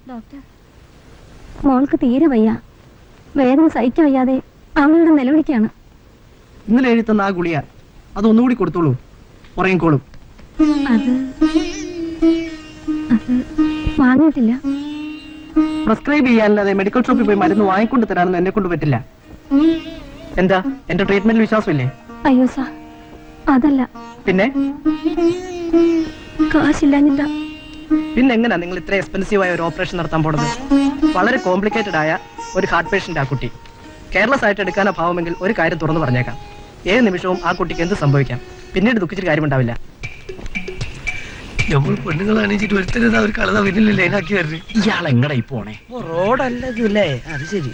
Doctor, മോൾക്ക് തീരെ വയ്യ. വേദന സഹിക്കാൻ വയ്യാതെ അവളുടെ നിലവിളിക്കാണ്. ഇന്നലെ എഴുതുന്ന ആ ഗുളിയ അതൊന്നുകൂടി കൊടുത്തോളൂ, ഉറങ്ങിക്കോളും. അത് വാങ്ങിയിട്ടില്ല. പ്രിസ്ക്രൈബ് ചെയ്യാനല്ലാതെ മെഡിക്കൽ ഷോപ്പിൽ പോയി മരുന്ന് വാങ്ങിക്കൊണ്ട് തരാനൊന്നും എന്നെ കൊണ്ട് പറ്റില്ല. എന്താ, എന്റെ ട്രീറ്റ്മെന്റിൽ വിശ്വാസമില്ലേ? അയ്യോ സാർ, അതല്ല. പിന്നെ കാശില്ലാഞ്ഞിട്ടാ. പിന്നെ എങ്ങനെയാ നിങ്ങൾ ഇത്ര എക്സ്പെൻസീവ് ആയ ഒരു ഓപ്പറേഷൻ നടത്താൻ പോകുന്നത്? വളരെ കോംപ്ലിക്കേറ്റഡ് ആയ ഒരു ഹാർട്ട് പേഷ്യന്റ് ആ കുട്ടി. കെയർലെസ് ആയിട്ട് എടുക്കാനോ ഭാവമെങ്കിൽ ഒരു കാര്യം തുറന്നു പറഞ്ഞേക്കാം, ഏത് നിമിഷവും ആ കുട്ടിക്ക് എന്ത് സംഭവിക്കാം. പിന്നീട് ദുഃഖിച്ചിട്ട് കാര്യമുണ്ടാവില്ല. നമ്മൾ പെണ്ണുങ്ങളെ അണിച്ചിട്ട് ഒരുത്തരുന്ന ഒരു കളത പിന്നിൽ ലൈനാക്കി വരുന്നത്. ഇയാൾ എങ്ങടായി പോണേ? റോഡല്ലേ? അത് ശരി.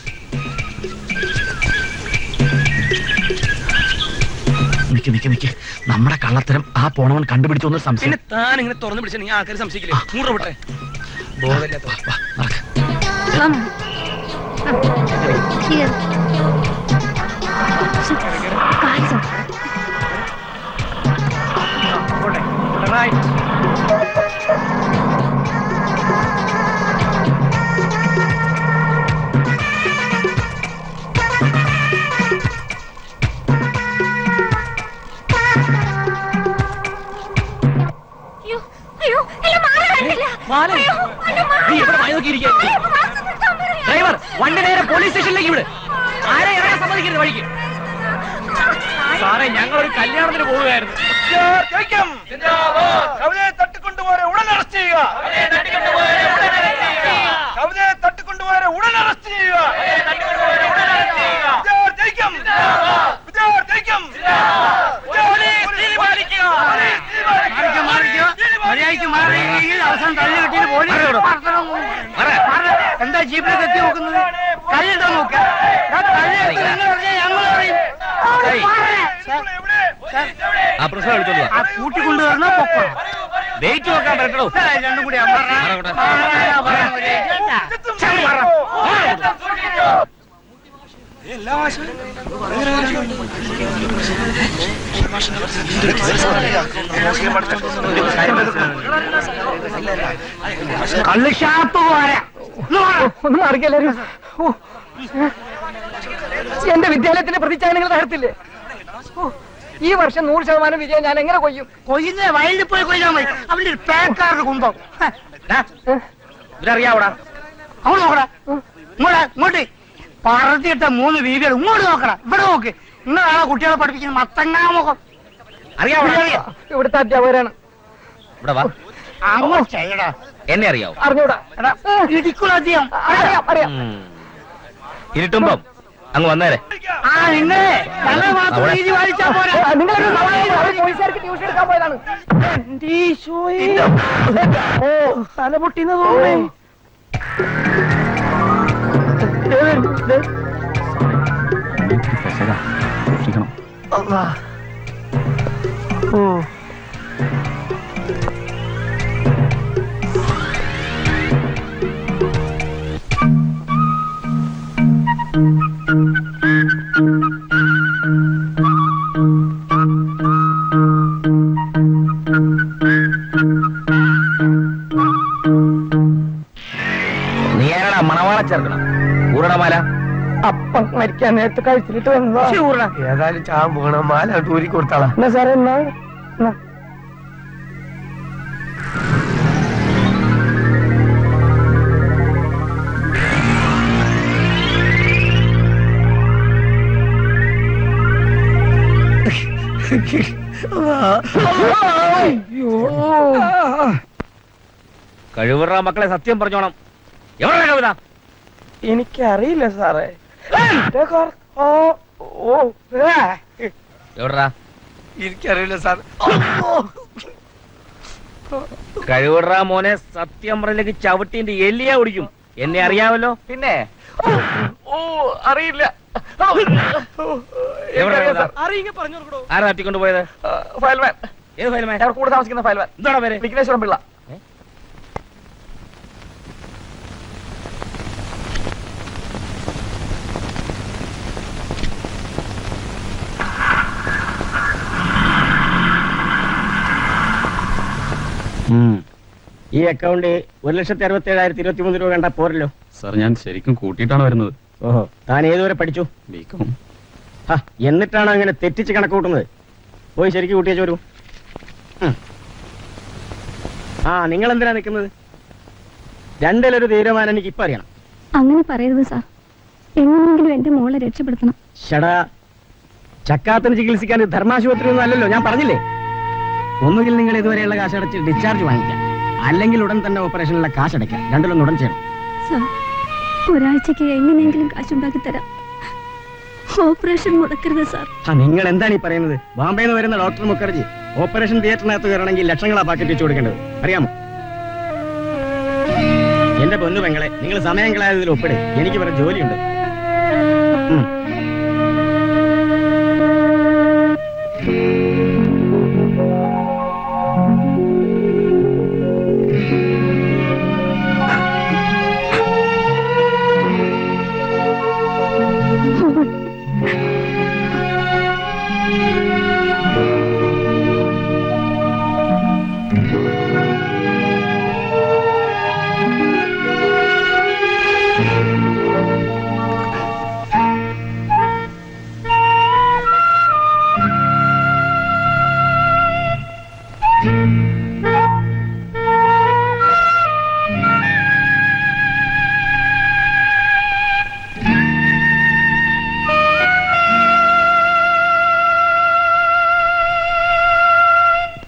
നിക്ക് നമ്മുടെ കള്ളത്തരം ആ പോണവൻ കണ്ടുപിടിച്ചോന്ന് സംശയം. പിന്നെ താൻ ഇങ്ങനെ തുറന്നു പിടിച്ചാൽ ആൾക്കാർ സംശയിക്കില്ലേ? മൂടട്ടെ ഡ്രൈവർ, വണ്ടി നേരെ പോലീസ് സ്റ്റേഷനിലേക്ക് വിട്. ആരെ ഇറങ്ങാൻ സമ്മതിക്കരുത് വഴിക്ക്. സാറേ, ഞങ്ങളൊരു കല്യാണത്തിന് പോവുകയായിരുന്നു. കവിതയെ തട്ടിക്കൊണ്ടുപോരെ ഉടൻ അറസ്റ്റ് ചെയ്യുക. കവിതയെ തട്ടിക്കൊണ്ടുപോരെ ഉടൻ അറസ്റ്റ് ചെയ്യുക. എന്താ ജീപ്പിലേക്ക് എത്തി നോക്കുന്നത്? കൈയെടുത്താ നോക്ക. ആ പ്രശ്നം എടുത്തോളൂ. ആ കൂട്ടിക്കൊണ്ടുവരണോ പൊക്കോ? വെയിറ്റ് നോക്കാൻ പറ്റണോ? രണ്ടും കൂടി കള്ളുഷാപ്പ് പോരാ. ഒന്നും അറിയില്ല. എന്റെ വിദ്യാലയത്തിന്റെ പ്രതിച്ഛായ നിങ്ങൾ തകർത്തില്ലേ? ഈ വർഷം 100% വിജയം ഞാൻ എങ്ങനെ കൊയ്യും? കൊയ്യുന്ന വയലിൽ പോയി കൊയ്യാൻ മതി. അവന്റെ ഒരു പേക്കാരുടെ കുന്തം ഇവരറിയാവൂടാ. അവൾ നോക്കടാ, ഇങ്ങോട്ട് പറത്തിയിട്ട 3 വീടുകൾ ഇങ്ങോട്ട് നോക്കടാ. ഇവിടെ നോക്ക്. ഇന്നതാണ് കുട്ടികളെ പഠിപ്പിക്കുന്ന മത്തങ്ങാ മുഖം. അറിയാവൂടാ? ഇവിടുത്തെ അധ്യാപകരാണ്. ഇവിടെ വാ. അങ്ങോട്ട് ചെയ്യടാ. എന്നെ അറിയാവോ? അറിഞ്ഞൂടാ. ഇടിക്കുള്ള അധ്യായം അറിയാം. ഇരുട്ടുമ്പം അങ്ങ് വന്നേരെ. നിങ്ങളെ ഞങ്ങൾ മാത്രം രീതി വായിച്ചാ പോരാ. പോലീസുകാർക്ക് ട്യൂഷൻ എടുക്കാൻ പോയതാണ്. തലപൊട്ടിന്ന് തോന്നേ. നീ ആരാടാ മണവാള ചേർക്കണം? ഊരണമാല അപ്പം മരിക്കാൻ നേരത്തെ കഴിച്ചിട്ട് വന്നതാ. ഏതായാലും ചാൻ പോകണം. മാല ഊരി കൊടുത്താളാ. എന്നാ സാറേ, എന്നാ കഴിവുറ മക്കളെ സത്യം പറഞ്ഞോണം. എവിടെ കവിത? എനിക്കറിയില്ല സാറേ. എവിടാ? എനിക്കറിയില്ല സാർ. കഴിവുറ മോനെ, സത്യം പറഞ്ഞിലേക്ക് ചവിട്ടിന്റെ എല്ലിയാ ഓടിക്കും. എന്നെ അറിയാമല്ലോ. പിന്നെ അറിയില്ല. ആരാ തട്ടിക്കൊണ്ട് പോയത്? ഫയൽമാൻ. ഏത് ഫയൽമാൻ? കൂടെ താമസിക്കുന്ന ഫയൽമാൻ. എന്താണ് പേര്? വിഘ്നേശ്വരൻ പിള്ള. ഈ അക്കൗണ്ട് 1,67,023 രൂപ കണ്ടാ പോരല്ലോ. സാർ ഞാൻ ശരിക്കും കൂട്ടിയിട്ടാണ് വരുന്നത്. ഓഹോ, താൻ ഏതുവരെ പഠിച്ചു? ബികോം. എന്നിട്ടാണ് അങ്ങനെ തെറ്റിച്ച് കണക്ക് കൂട്ടുന്നത്? പോയി ശരിക്കും കൂട്ടിയേച്ചു വരൂ. നിങ്ങൾ എന്തിനാ നിൽക്കുന്നത്? രണ്ടിലൊരു തീരുമാനം എനിക്ക് ഇപ്പൊ അറിയണം. അങ്ങനെ പറയരുത് സാർ. എങ്ങനെയെങ്കിലും എന്റെ മോളെ രക്ഷപ്പെടുത്തണം. ഷടാ, ചക്കാത്തിന് ചികിത്സിക്കാൻ ധർമാശുപത്രി ഒന്നും അല്ലല്ലോ, ഞാൻ പറഞ്ഞില്ലേ. ഒന്നുകിൽ നിങ്ങൾ ഇതുവരെയുള്ള കാശടച്ച് ഡിസ്ചാർജ് വാങ്ങിക്കാം, അല്ലെങ്കിൽ ഉടൻ തന്നെ ഓപ്പറേഷനിലുള്ള കാശടയ്ക്കാം. രണ്ടിലൊന്നും ഉടൻ ചെയ്യണം. സാർ, ഒരാഴ്ചക്ക് എങ്ങനെയെങ്കിലും കാശുണ്ടാക്കി തരാം. ഓപ്പറേഷൻ മുടക്കരുത് സാർ. നിങ്ങൾ എന്താണ് ഈ പറയുന്നത്? ബോംബെയിൽ നിന്ന് വരുന്ന ഡോക്ടർ മുഖർജി ഓപ്പറേഷൻ തിയേറ്ററിനകത്ത് കയറണമെങ്കിൽ ലക്ഷങ്ങളാ പാക്കറ്റ് വെച്ച് കൊടുക്കേണ്ടത്, അറിയാമോ? എന്റെ പൊന്നു പെങ്ങളെ, നിങ്ങൾ സമയം കളയാതിൽ ഒപ്പിടെ. എനിക്ക് വേറെ ജോലിയുണ്ട്.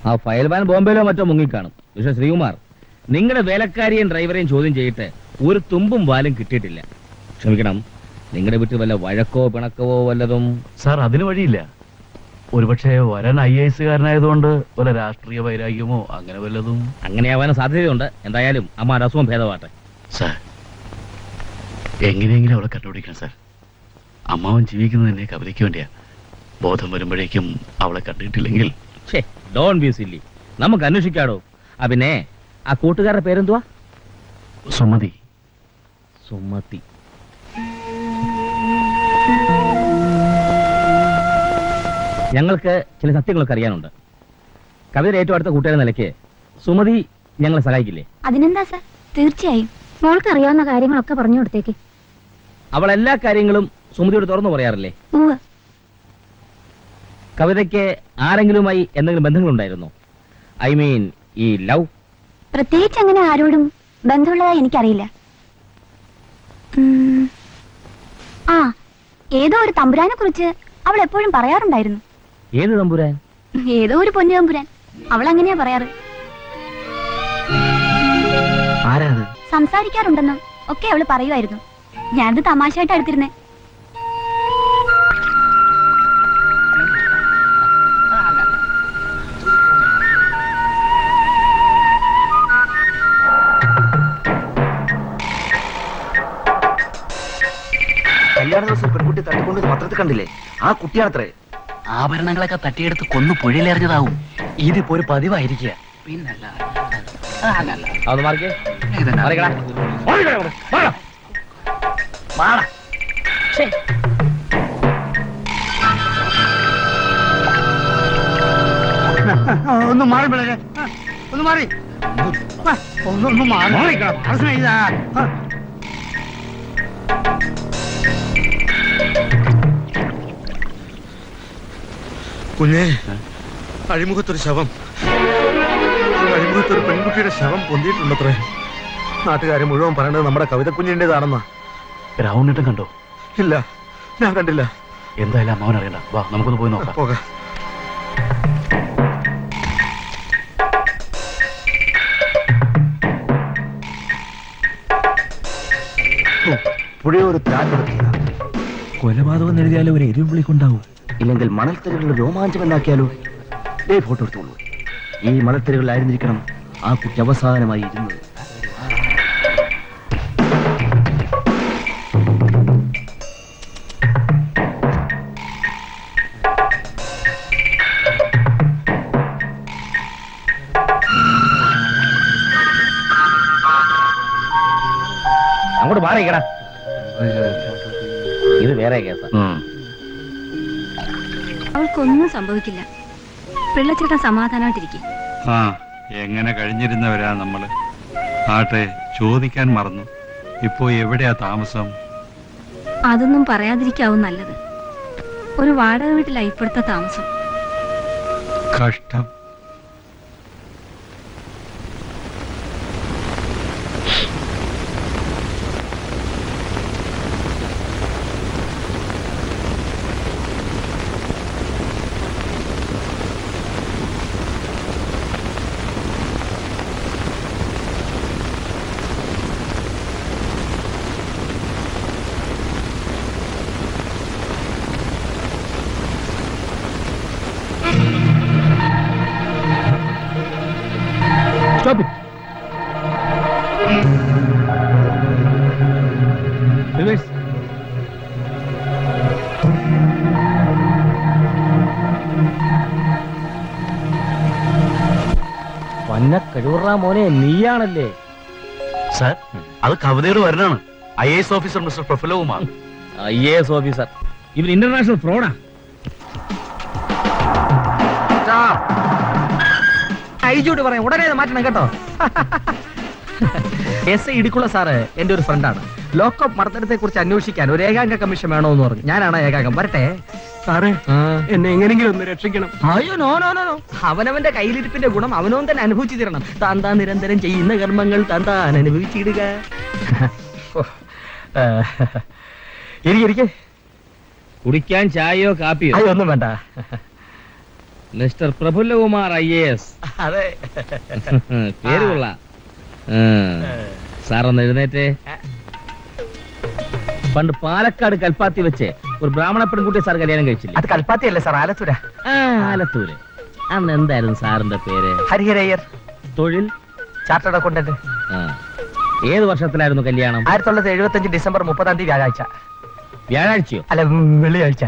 ആ ഫയൽവാൻ ബോംബെയിലോ മറ്റോ മുങ്ങിക്കാണും. പക്ഷെ ശ്രീകുമാർ, നിങ്ങളുടെ വേലക്കാരിയും ഡ്രൈവറെയും ചോദ്യം ചെയ്തിട്ട് ഒരു തുമ്പും വാലും കിട്ടിയിട്ടില്ല. ക്ഷമിക്കണം, നിങ്ങളുടെ വീട്ടിൽ വല്ല വഴക്കോ പിണക്കവോ വല്ലതും? സാർ അതിന് വഴിയില്ല. ഒരുപക്ഷെ വരാൻ IAS കാരനായതുകൊണ്ട് വല്ല രാഷ്ട്രീയ വൈരാഗ്യമോ അങ്ങനെ വല്ലതും. അങ്ങനെയാവാനും സാധ്യതയുണ്ട്. എന്തായാലും അമ്മ അസുഖം ഭേദമാട്ടെ. സാർ എങ്ങനെയെങ്കിലും അവളെ കണ്ടുപിടിക്കണം സാർ. അമ്മാവൻ ജീവിക്കുന്നത് തന്നെ കവലയ്ക്ക് വേണ്ടിയാ. ബോധം വരുമ്പോഴേക്കും അവളെ കണ്ടിട്ടില്ലെങ്കിൽ. ഡോൺ ബി സില്ലി, നമുക്ക് അന്വേഷിക്കാടോ. പിന്നെ ആ കൂട്ടുകാരുടെ പേരെന്തുവാ? സുമതി. സുമതി. ഞങ്ങൾക്ക് ചില സത്യങ്ങളൊക്കെ അറിയാനുണ്ട്. കവിത ഏറ്റവും അടുത്ത കൂട്ടുകാരെ നിലയ്ക്ക് സുമതി ഞങ്ങളെ സഹായിക്കില്ലേ? അതിനെന്താ സാർ, തീർച്ചയായും. മോൾക്ക് അറിയാവുന്ന കാര്യങ്ങളൊക്കെ പറഞ്ഞു കൊടുത്തേക്ക്. അവൾ എല്ലാ കാര്യങ്ങളും സുമതിയോട് തുറന്നു പറയാറില്ലേ? കവിതയ്ക്ക് ആരെങ്കിലുമായി എന്തെങ്കിലും ബന്ധങ്ങളുണ്ടായിരുന്നോ? ഐ മീൻ ഈ ലവ്? പ്രത്യേകിച്ച് അങ്ങനെ ആരോടും ബന്ധമുള്ളതായി എനിക്കറിയില്ല. ഏതോ ഒരു തമ്പുരാനെ കുറിച്ച് അവൾ എപ്പോഴും പറയാറുണ്ടായിരുന്നു. ഏത് തമ്പുരാൻ? ഏതോ ഒരു പൊന്നു തമ്പുരാൻ. അവൾ അങ്ങനെയാ പറയാറ്. ആരാത്? സംസാരിക്കാറുണ്ടെന്ന് ഒക്കെ അവള് പറയുമായിരുന്നു. ഞാനത് തമാശയായിട്ട് എടുത്തിരുന്നേ. കല്യാണ ദിവസം പെൺകുട്ടി തട്ടിക്കൊണ്ട് പത്രത്തിൽ കണ്ടില്ലേ? ആ കുട്ടിയാണത്രേ. ആഭരണങ്ങളൊക്കെ തട്ടിയെടുത്ത് കൊന്നു പുഴയിലെറിഞ്ഞതാവും. ഇതിപ്പോ ഒരു പതിവായിരിക്കുക. പിന്നല്ല അതൊന്ന് മാറിക്കേ. ഒന്ന് മാറി പിള്ളേരെ, ഒന്ന് മാറി, ഒന്ന് മാറി. കുഞ്ഞേ, അഴിമുഖത്തൊരു ശവം, അഴിമുഖത്തൊരു പെൺകുട്ടിയുടെ ശവം പൊന്തിയിട്ടുണ്ടത്രേ. നാട്ടുകാരെ മുഴുവൻ പറയണത് നമ്മുടെ കവിത കുഞ്ഞിൻ്റെതാണെന്നാ. രാവണേട്ടൻ കണ്ടോ? ഇല്ല, ഞാൻ കണ്ടില്ല. എന്തായാലും അമ്മാവൻ അറിയണ്ട. വാ, നമുക്കൊന്ന് പോയി നോക്കാം. പോകാം. പുഴയൊരു ത്രാപ്പെടുത്തിയ കൊലപാതകം എഴുതിയാലും ഒരു എരിവുള്ളിക്കൊണ്ടാവും. ഇല്ലെങ്കിൽ മണൽത്തരികളുടെ രോമാഞ്ചം എന്നാക്കിയാലോ? ഫോട്ടോ എടുത്തോളൂ. ഈ മണൽത്തരികളിലായിരുന്നിരിക്കണം ആ കുട്ടി അവസാനമായി ഇരുന്നത്. അങ്ങോട്ട് മാറിക്കടാ. ഇത് വേറെ കേസാ. അവൾക്കൊന്നും സംഭവിക്കില്ല. പിള്ളച്ചേട്ടൻ സമാധാനമായിട്ടിരിക്കും. എങ്ങനെ കഴിഞ്ഞിരുന്നവരാ നമ്മള്. ആട്ടെ, ചോദിക്കാൻ മറന്നു. ഇപ്പോ എവിടെയാ താമസം? അതൊന്നും പറയാതിരിക്കാവും നല്ലത്. ഒരു വാടക വീട്ടിലായി ഇപ്പോഴത്തെ താമസം. കഷ്ടം. Stop it. Reverse. വന്ന കഴിവുറ മോനെ, നീയാണല്ലേ? സാർ, അത് കവിതയുടെ വരനാണ്. IAS officer mister Prafullakumar. IAS officer. ഇവർ ഇന്റർനാഷണൽ ഫ്രോഡാ. ഐജോട് പറയാം, ഉടനെ മാറ്റണം കേട്ടോ. എസ് ഐ ഇടിക്കുള്ള സാറ് എന്റെ ഒരു ഫ്രണ്ടാണ്. ലോക്കപ്പ് മർദ്ദനത്തെ കുറിച്ച് അന്വേഷിക്കാൻ ഒരു ഏകാംഗ കമ്മീഷൻ വേണമെന്ന് പറഞ്ഞു. ഞാനാണ് ഏകാംഗം. വരട്ടെ സാറേ, എന്നെ എങ്ങനെയെങ്കിലും ഒന്ന് രക്ഷിക്കണം. അയ്യോ, നോ നോ നോ നോ. അവനവന്റെ കയ്യിലിരിപ്പിന്റെ ഗുണം അവനവൻ തന്നെ അനുഭവിച്ചു തരണം. താൻ താൻ നിരന്തരം ചെയ്യുന്ന കർമ്മങ്ങൾ താൻ താൻ അനുഭവിച്ചിടുക. ഇരിക്കെ. കുടിക്കാൻ ചായയോ കാപ്പിയോ? അയ്യോ, ഒന്നും വേണ്ട. Mister Prafullakumar IAS. അതെ, പേര് കൊള്ളാം. സാറൊന്ന് എഴുന്നേറ്റേ. പണ്ട് പാലക്കാട് കൽപ്പാത്തി വെച്ച് ഒരു ബ്രാഹ്മണ പെൺകുട്ടിയെ സാർ കല്യാണം കഴിച്ചില്ലേ? അത് കൽപ്പാത്തിയല്ലേ സാർ, ആലത്തൂര. ആലത്തൂര്. അന്ന് എന്തായിരുന്നു സാറിന്റെ പേര്? ഹരിഹരയ്യർ. തൊഴിൽ? Chartered accountant. ഏത് വർഷത്തിലായിരുന്നു കല്യാണം? 1975 ഡിസംബർ 30 വ്യാഴാഴ്ച. വ്യാഴാഴ്ചയോ? അല്ല, വെള്ളിയാഴ്ച.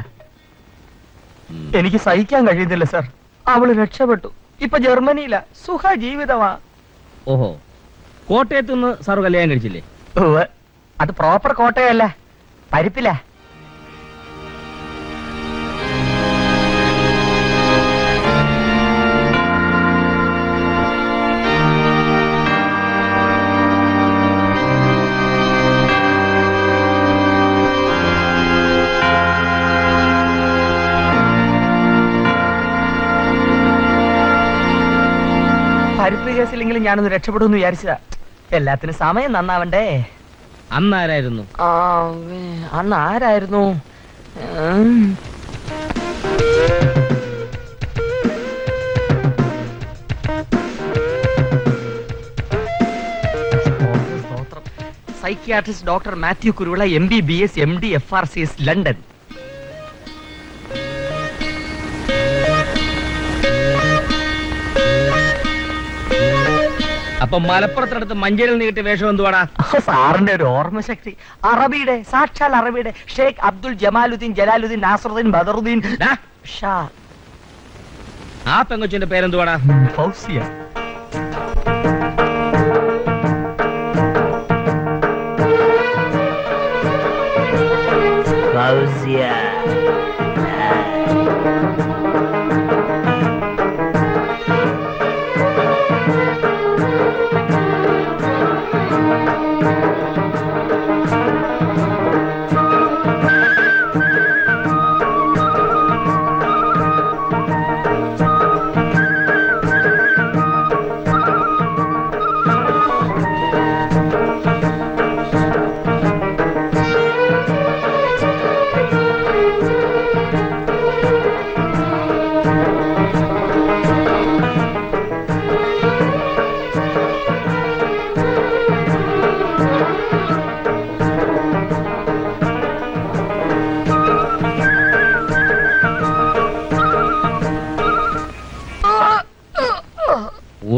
എനിക്ക് സഹിക്കാൻ കഴിയുന്നില്ല സാർ. അവള് രക്ഷപ്പെട്ടു. ഇപ്പൊ ജർമ്മനിയില സുഖ ജീവിതമാ. ഓഹോ, കോട്ടയത്ത് നിന്ന് സാറ് കല്യാണം കഴിച്ചില്ലേ? അത് പ്രോപ്പർ കോട്ടയല്ല, പരിപ്പില. പരിപ്പ് കേസിലെങ്കിലും ഞാനൊന്ന് രക്ഷപ്പെടുമെന്ന് വിചാരിച്ചതാ. എല്ലാത്തിനും സമയം നന്നാവണ്ടേ. അന്നാരായിരുന്നു? അന്ന് ആരായിരുന്നു? Psychiatrist doctor Mathew Kuruvila, MBBS, MD, FRCS, London. അപ്പൊ മലപ്പുറത്തടുത്ത് മഞ്ചേരിൽ നീട്ടിയ വേഷം എന്തുവാടാ? സാറിന്റെ ഒരു ഓർമ്മശക്തി. അറബിയുടെ, സാക്ഷാൽ അറബിയുടെ ഷേഖ് അബ്ദുൽ ജമാലുദ്ദീൻ ജലാലുദ്ദീൻ നാസറുദ്ദീൻ ബദറുദ്ദീൻ ഷാ. ആ പെങ്കൊച്ചിന്റെ പേരെന്തുവാടാ? ഫൗസിയ.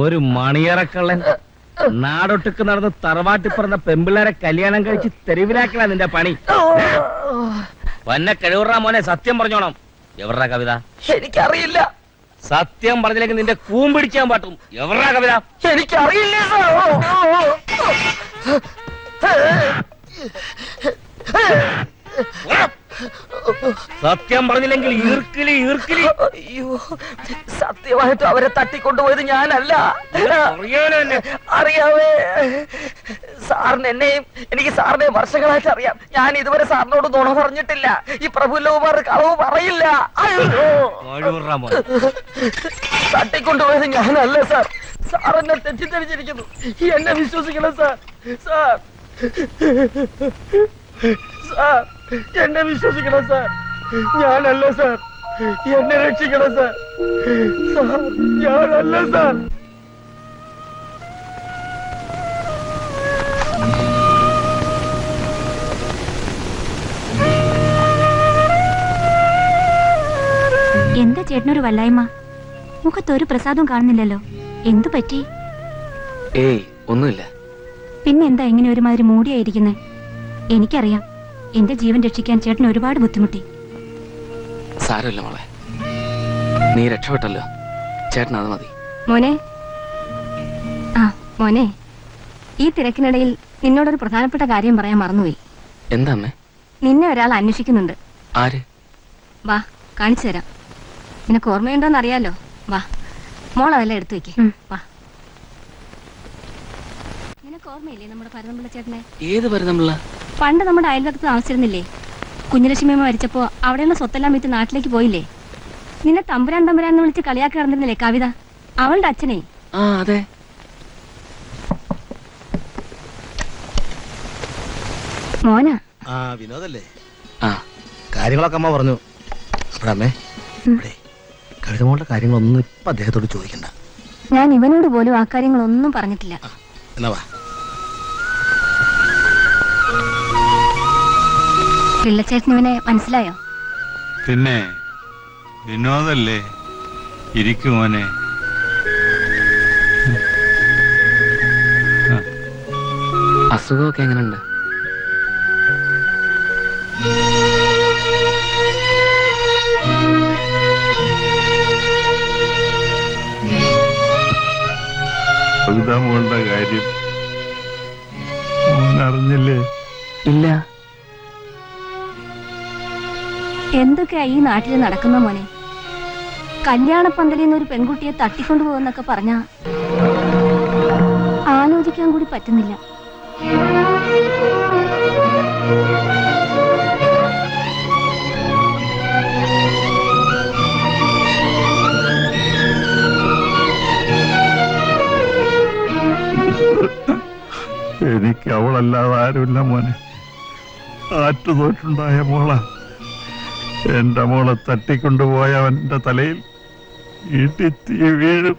ഒരു മണിയറക്കള്ളൻ നാടൊട്ടുക്ക് നടന്ന് തറവാട്ടി പറഞ്ഞ പെമ്പിള്ളേരെ കല്യാണം കഴിച്ച് തെരുവിലാക്കലാ നിന്റെ പണി. വന്ന കഴിവുറ മോനെ, സത്യം പറഞ്ഞോണം. എവരുടെ കവിത? എനിക്കറിയില്ല. സത്യം പറഞ്ഞില്ലെങ്കിൽ നിന്റെ കൂമ്പിടിക്കാൻ പാട്ടും. എവരുടെ കവിത? എനിക്കറിയില്ല. സത്യം പറഞ്ഞില്ലെങ്കിൽ ഈർക്കിലി ഈർക്കിലി. അയ്യോ, സത്യമായിട്ടും അവരെ തട്ടിക്കൊണ്ടുപോയത് ഞാനല്ല. അറിയാവേ സാറിന് എന്നെയും എനിക്ക് സാറിനെ വർഷങ്ങളായിട്ട് അറിയാം. ഞാൻ ഇതുവരെ സാറിനോട് നുണ പറഞ്ഞിട്ടില്ല. ഈ പ്രഫുല്ലകുമാർ കളവ് പറയില്ല. തട്ടിക്കൊണ്ടുപോയത് ഞാനല്ല സാർ. സാർ എന്നെ തെറ്റിദ്ധരിച്ചിരിക്കുന്നു. എന്നെ വിശ്വസിക്കണം സാർ. സാർ സാർ എന്നെ വിശ്വസിക്കണം സാർ. ഞാനല്ല സാർ. എന്നെ രക്ഷിക്കണം സാർ. സാർ ഞാനല്ല സാർ. എന്താ ചേട്ടനൊരു വല്ലായ്മ? മുഖത്തൊരു പ്രസാദവും കാണുന്നില്ലല്ലോ. എന്തു പറ്റി? ഏയ് ഒന്നുമില്ല. പിന്നെന്താ ഇങ്ങനെ ഒരുമാതിരി മൂടിയായിരിക്കുന്നേ? എനിക്കറിയാം, എന്റെ ജീവൻ രക്ഷിക്കാൻ ചേട്ടൻ ഒരുപാട് ബുദ്ധിമുട്ടി. സാരമില്ല മോളെ, നീ രക്ഷപ്പെട്ടല്ലോ. ചേട്ടൻ അത് മതി. മോനെ, ആ മോനെ, ഈ തിരക്കിനിടയിൽ നിന്നോടൊരു പ്രധാനപ്പെട്ട കാര്യം പറയാൻ മറന്നുപോയി. എന്താ അമ്മേ? നിന്നെ ഒരാൾ അന്വേഷിക്കുന്നുണ്ട്. ആര്? വാ, കാണിച്ചു തരാം. നിനക്ക് ഓർമ്മയുണ്ടോന്ന് അറിയാലോ. വാ, മോൾ അതെല്ലാം എടുത്തു വെക്കേ. വാ. നിനക്ക് ഓർമ്മയില്ലേ നമ്മുടെ പരതമ്പിള്ള ചേട്ടനെ? ഏത് പരതമ്പിള്ള? പണ്ട് നമ്മുടെ അയൽവക്കത്ത് താമസിച്ചിരുന്നില്ലേ? കുഞ്ഞലക്ഷ്മിയമ്മ മരിച്ചപ്പോ അവിടെയുള്ള സ്വത്തെല്ലാം വിറ്റ് നാട്ടിലേക്ക് പോയില്ലേ? നിന്നെ തമ്പുരാൻ തമ്പുരാന്ന് വിളിച്ച് കളിയാക്കി നടന്നിരുന്നില്ലേ കവിത? അവളുടെ അച്ഛനെ. ആ അതെ. മോനാ? ആ വിനോദല്ലേ? ആ കാര്യങ്ങളൊക്കെ അമ്മ പറഞ്ഞു. അമ്മേ, കവിത മോളുടെ കാര്യങ്ങളൊന്നും ഇപ്പൊ അദ്ദേഹത്തോട് ചോദിക്കണ്ട. ഞാൻ ഇവനോട് പോലും ആ കാര്യങ്ങളൊന്നും പറഞ്ഞിട്ടില്ല. എന്നാ വാ. പിള്ളച്ചേട്ടന് ഇവനെ മനസ്സിലായോ? പിന്നെ വിനോദല്ലേ? ഇരിക്കും മോനെ. അസുഖമൊക്കെ എങ്ങനെയുണ്ട്? കവിത മോളുടെ കാര്യം മോൻ അറിഞ്ഞില്ലേ? ഇല്ല. എന്തൊക്കെയാ ഈ നാട്ടിൽ നടക്കുന്ന മോനെ? കല്യാണപ്പന്തലിൽ നിന്ന് ഒരു പെൺകുട്ടിയെ തട്ടിക്കൊണ്ടുപോകുന്നൊക്കെ പറഞ്ഞാ ആലോചിക്കാൻ കൂടി പറ്റുന്നില്ല. എനിക്ക് അവളല്ലാതെ ആരുമില്ല മോനെ. ആറ്റുതോറ്റുണ്ടായ മോള. എന്റെ മോളെ തട്ടിക്കൊണ്ടുപോയവന്റെ തലയിൽ ഇടിത്തീ വീഴും.